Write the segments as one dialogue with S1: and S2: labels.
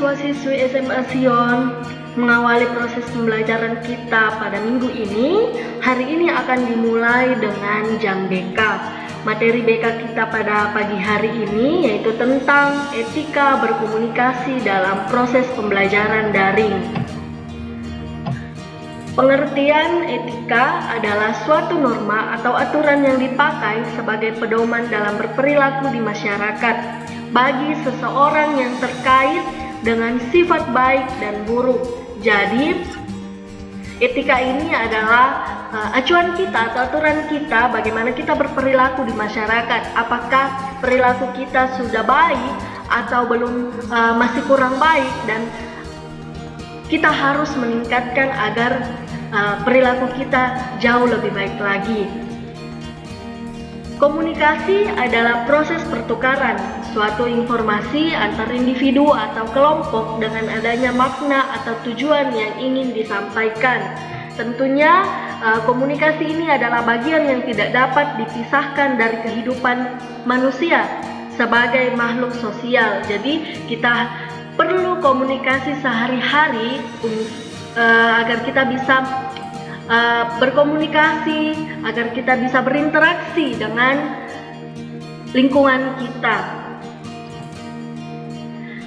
S1: siswa-siswi SMA Sion, mengawali proses pembelajaran kita pada minggu ini. Hari ini akan dimulai dengan jam BK. Materi BK kita pada pagi hari ini yaitu tentang etika berkomunikasi dalam proses pembelajaran daring. Pengertian etika adalah suatu norma atau aturan yang dipakai sebagai pedoman dalam berperilaku di masyarakat bagi seseorang yang terkait dengan sifat baik dan buruk. Jadi, etika ini adalah acuan kita atau aturan kita bagaimana kita berperilaku di masyarakat. Apakah perilaku kita sudah baik atau belum, masih kurang baik, dan kita harus meningkatkan agar perilaku kita jauh lebih baik lagi. Komunikasi adalah proses pertukaran suatu informasi antar individu atau kelompok dengan adanya makna atau tujuan yang ingin disampaikan. Tentunya komunikasi ini adalah bagian yang tidak dapat dipisahkan dari kehidupan manusia sebagai makhluk sosial. Jadi kita perlu komunikasi sehari-hari agar kita bisa berkomunikasi, agar kita bisa berinteraksi dengan lingkungan kita.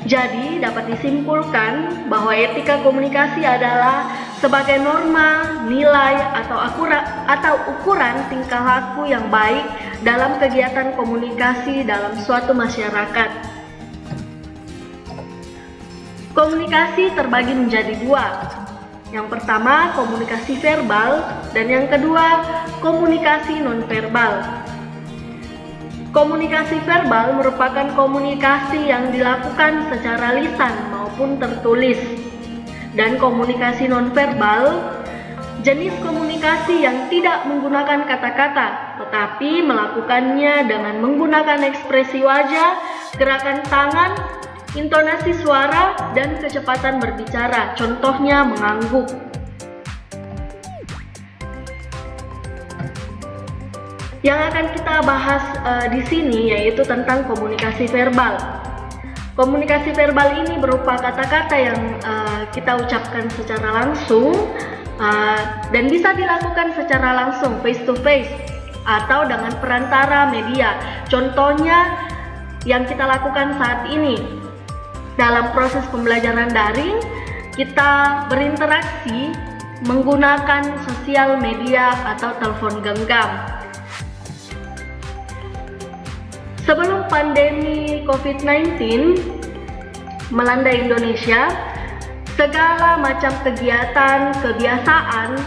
S1: Jadi dapat disimpulkan bahwa etika komunikasi adalah sebagai norma, nilai atau ukuran tingkah laku yang baik dalam kegiatan komunikasi dalam suatu masyarakat. Komunikasi terbagi menjadi dua. Yang pertama, komunikasi verbal, dan yang kedua, komunikasi nonverbal. Komunikasi verbal merupakan komunikasi yang dilakukan secara lisan maupun tertulis. Dan komunikasi nonverbal, jenis komunikasi yang tidak menggunakan kata-kata, tetapi melakukannya dengan menggunakan ekspresi wajah, gerakan tangan, intonasi suara, dan kecepatan berbicara. Contohnya mengangguk. Yang akan kita bahas di sini yaitu tentang komunikasi verbal. Komunikasi verbal ini berupa kata-kata yang kita ucapkan secara langsung dan bisa dilakukan secara langsung face to face atau dengan perantara media. Contohnya yang kita lakukan saat ini. Dalam proses pembelajaran daring, kita berinteraksi menggunakan sosial media atau telepon genggam. Sebelum pandemi COVID-19 melanda Indonesia, segala macam kegiatan, kebiasaan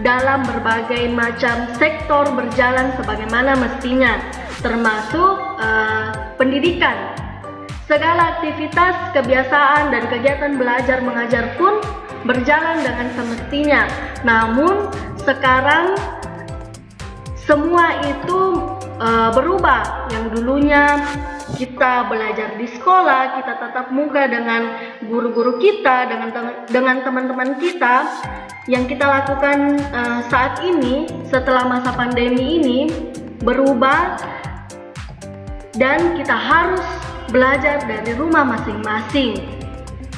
S1: dalam berbagai macam sektor berjalan sebagaimana mestinya, termasuk pendidikan. Segala aktivitas, kebiasaan, dan kegiatan belajar mengajar pun berjalan dengan semestinya. Namun sekarang semua itu berubah. Yang dulunya kita belajar di sekolah, kita tatap muka dengan guru-guru kita, dengan teman-teman kita. Yang kita lakukan saat ini setelah masa pandemi ini berubah, dan kita harus belajar dari rumah masing-masing.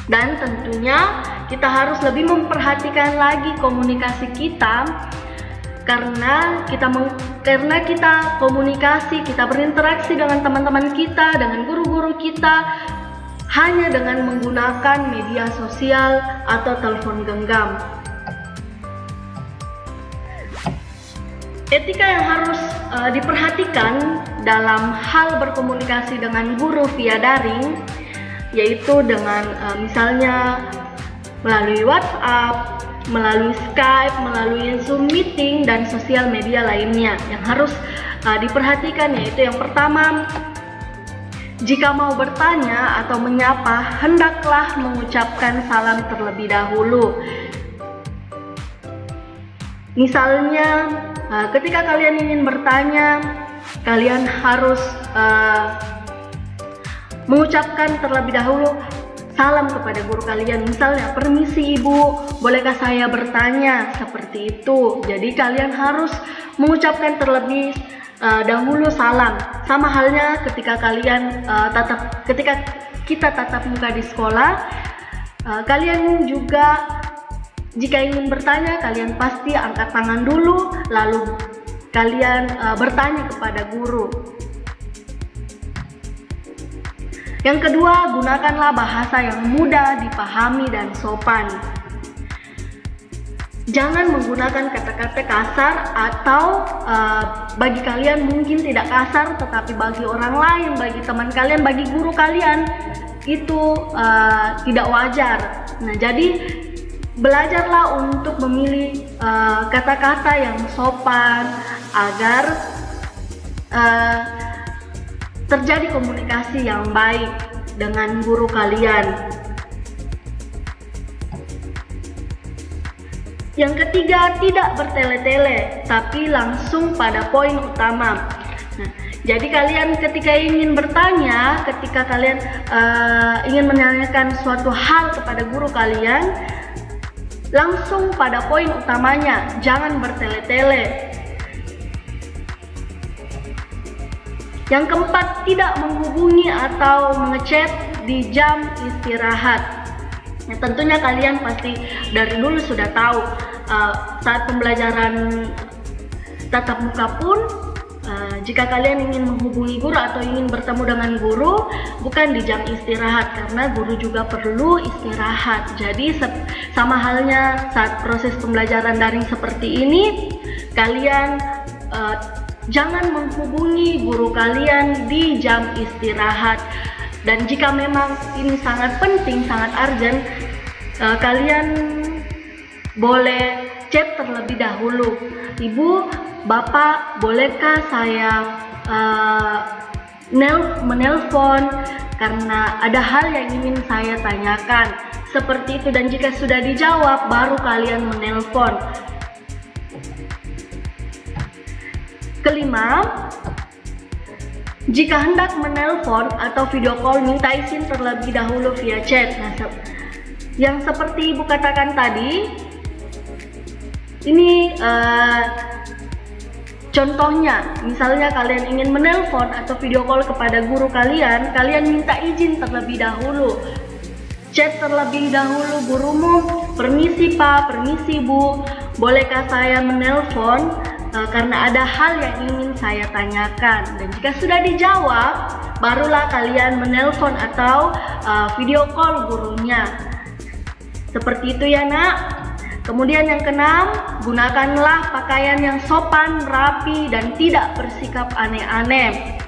S1: Dan tentunya kita harus lebih memperhatikan lagi komunikasi kita, karena kita komunikasi, kita berinteraksi dengan teman-teman kita, dengan guru-guru kita hanya dengan menggunakan media sosial atau telepon genggam. Etika yang harus diperhatikan dalam hal berkomunikasi dengan guru via daring yaitu dengan misalnya melalui WhatsApp, melalui Skype, melalui Zoom meeting, dan sosial media lainnya. Yang harus diperhatikan yaitu yang pertama, jika mau bertanya atau menyapa, hendaklah mengucapkan salam terlebih dahulu. Misalnya, ketika kalian ingin bertanya, kalian harus mengucapkan terlebih dahulu salam kepada guru kalian. Misalnya, permisi ibu, bolehkah saya bertanya? Seperti itu. Jadi kalian harus mengucapkan terlebih dahulu salam. Sama halnya ketika kita tatap muka di sekolah, Kalian juga jika ingin bertanya, kalian pasti angkat tangan dulu, lalu kalian bertanya kepada guru. Yang kedua, gunakanlah bahasa yang mudah dipahami dan sopan. Jangan menggunakan kata-kata kasar atau bagi kalian mungkin tidak kasar, tetapi bagi orang lain, bagi teman kalian, bagi guru kalian itu tidak wajar. Nah, jadi belajarlah untuk memilih kata-kata yang sopan agar terjadi komunikasi yang baik dengan guru kalian. Yang ketiga, tidak bertele-tele, tapi langsung pada poin utama. Nah, jadi kalian ketika ingin bertanya, ketika kalian ingin menanyakan suatu hal kepada guru kalian, langsung pada poin utamanya, jangan bertele-tele. Yang keempat, tidak menghubungi atau mengechat di jam istirahat. Nah, tentunya kalian pasti dari dulu sudah tahu saat pembelajaran tatap muka pun jika kalian ingin menghubungi guru atau ingin bertemu dengan guru, bukan di jam istirahat, karena guru juga perlu istirahat. Jadi sama halnya saat proses pembelajaran daring seperti ini, kalian jangan menghubungi guru kalian di jam istirahat. Dan jika memang ini sangat penting, sangat urgent, kalian boleh chat terlebih dahulu. Ibu, Bapak, bolehkah saya menelpon karena ada hal yang ingin saya tanyakan? Seperti itu, dan jika sudah dijawab, baru kalian menelpon. Kelima, jika hendak menelpon atau video call, minta izin terlebih dahulu via chat. Nah, yang seperti Ibu katakan tadi, ini contohnya, misalnya kalian ingin menelpon atau video call kepada guru kalian, kalian minta izin terlebih dahulu. Chat terlebih dahulu gurumu, permisi Pak, permisi Bu, bolehkah saya menelpon karena ada hal yang ingin saya tanyakan. Dan jika sudah dijawab, barulah kalian menelpon atau video call gurunya. Seperti itu ya nak. Kemudian yang keenam, gunakanlah pakaian yang sopan, rapi, dan tidak bersikap aneh-aneh.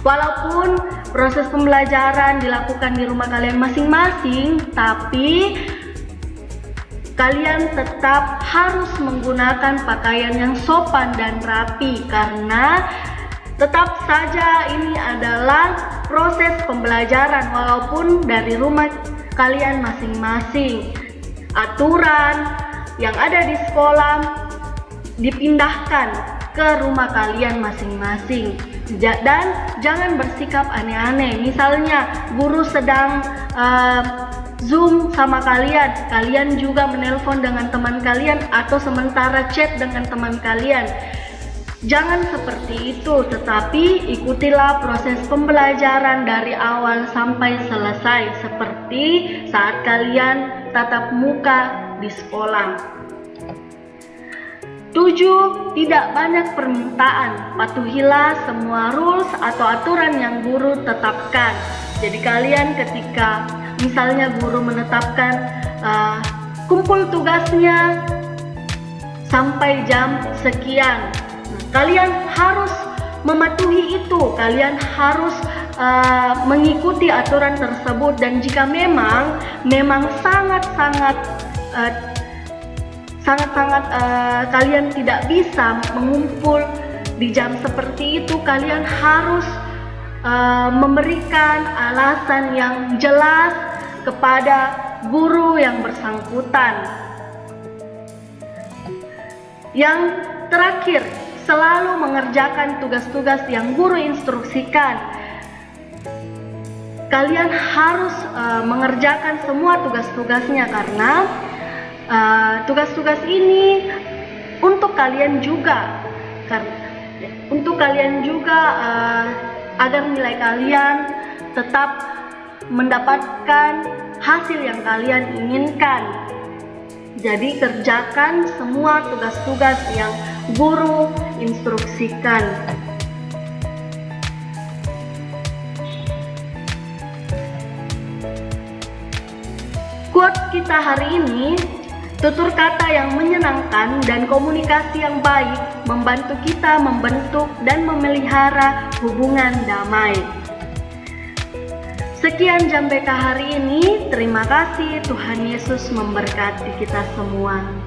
S1: Walaupun proses pembelajaran dilakukan di rumah kalian masing-masing, tapi kalian tetap harus menggunakan pakaian yang sopan dan rapi, karena tetap saja ini adalah proses pembelajaran walaupun dari rumah kalian masing-masing. Aturan yang ada di sekolah dipindahkan ke rumah kalian masing-masing, dan jangan bersikap aneh-aneh. Misalnya guru sedang Zoom sama kalian, kalian juga menelpon dengan teman kalian atau sementara chat dengan teman kalian. Jangan seperti itu, tetapi ikutilah proses pembelajaran dari awal sampai selesai seperti saat kalian tatap muka di sekolah. 7. Tidak banyak permintaan. Patuhilah semua rules atau aturan yang guru tetapkan. Jadi kalian ketika misalnya guru menetapkan kumpul tugasnya sampai jam sekian, kalian harus mematuhi itu, kalian harus mengikuti aturan tersebut. Dan jika memang sangat-sangat kalian tidak bisa mengumpul di jam seperti itu, kalian harus memberikan alasan yang jelas kepada guru yang bersangkutan. Yang terakhir, selalu mengerjakan tugas-tugas yang guru instruksikan. Kalian harus mengerjakan semua tugas-tugasnya, karena tugas-tugas ini untuk kalian juga, agar nilai kalian tetap mendapatkan hasil yang kalian inginkan. Jadi kerjakan semua tugas-tugas yang guru instruksikan. Quote kita hari ini, tutur kata yang menyenangkan dan komunikasi yang baik membantu kita membentuk dan memelihara hubungan damai. Sekian Jam BK hari ini. Terima kasih. Tuhan Yesus memberkati kita semua.